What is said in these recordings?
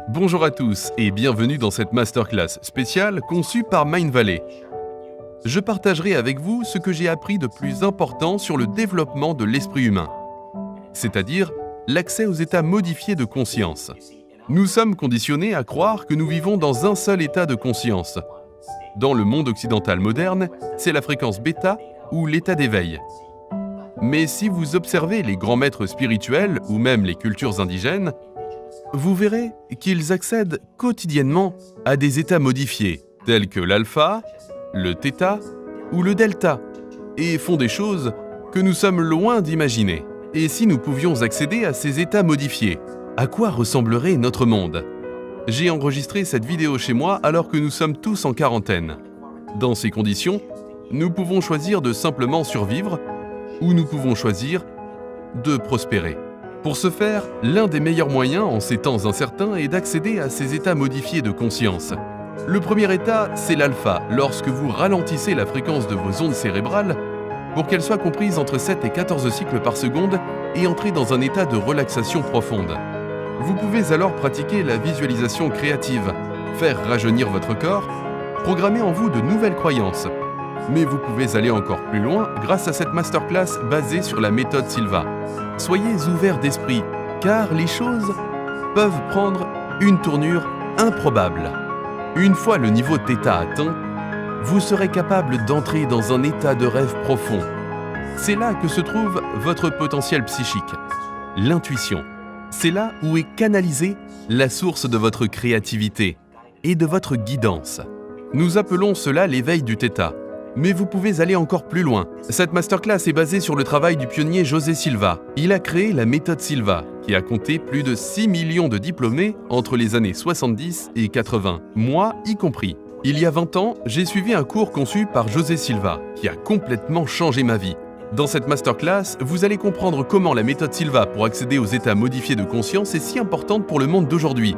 Bonjour à tous et bienvenue dans cette masterclass spéciale conçue par Mindvalley. Je partagerai avec vous ce que j'ai appris de plus important sur le développement de l'esprit humain, c'est-à-dire l'accès aux états modifiés de conscience. Nous sommes conditionnés à croire que nous vivons dans un seul état de conscience. Dans le monde occidental moderne, c'est la fréquence bêta ou l'état d'éveil. Mais si vous observez les grands maîtres spirituels ou même les cultures indigènes, vous verrez qu'ils accèdent quotidiennement à des états modifiés, tels que l'alpha, le θ ou le delta, et font des choses que nous sommes loin d'imaginer. Et si nous pouvions accéder à ces états modifiés, à quoi ressemblerait notre monde ? J'ai enregistré cette vidéo chez moi alors que nous sommes tous en quarantaine. Dans ces conditions, nous pouvons choisir de simplement survivre ou nous pouvons choisir de prospérer. Pour ce faire, l'un des meilleurs moyens en ces temps incertains est d'accéder à ces états modifiés de conscience. Le premier état, c'est l'alpha, lorsque vous ralentissez la fréquence de vos ondes cérébrales pour qu'elles soient comprises entre 7 et 14 cycles par seconde et entrer dans un état de relaxation profonde. Vous pouvez alors pratiquer la visualisation créative, faire rajeunir votre corps, programmer en vous de nouvelles croyances. Mais vous pouvez aller encore plus loin grâce à cette masterclass basée sur la méthode Silva. Soyez ouverts d'esprit, car les choses peuvent prendre une tournure improbable. Une fois le niveau θ atteint, vous serez capable d'entrer dans un état de rêve profond. C'est là que se trouve votre potentiel psychique, l'intuition. C'est là où est canalisée la source de votre créativité et de votre guidance. Nous appelons cela l'éveil du θ. Mais vous pouvez aller encore plus loin. Cette masterclass est basée sur le travail du pionnier José Silva. Il a créé la méthode Silva, qui a compté plus de 6 millions de diplômés entre les années 70 et 80, moi y compris. Il y a 20 ans, j'ai suivi un cours conçu par José Silva, qui a complètement changé ma vie. Dans cette masterclass, vous allez comprendre comment la méthode Silva pour accéder aux états modifiés de conscience est si importante pour le monde d'aujourd'hui.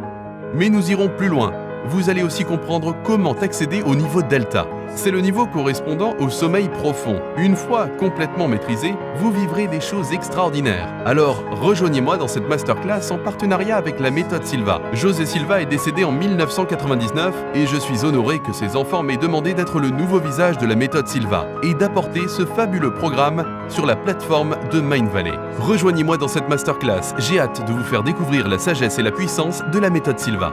Mais nous irons plus loin. Vous allez aussi comprendre comment accéder au niveau delta. C'est le niveau correspondant au sommeil profond. Une fois complètement maîtrisé, vous vivrez des choses extraordinaires. Alors, rejoignez-moi dans cette masterclass en partenariat avec la méthode Silva. José Silva est décédé en 1999 et je suis honoré que ses enfants m'aient demandé d'être le nouveau visage de la méthode Silva et d'apporter ce fabuleux programme sur la plateforme de Mindvalley. Rejoignez-moi dans cette masterclass. J'ai hâte de vous faire découvrir la sagesse et la puissance de la méthode Silva.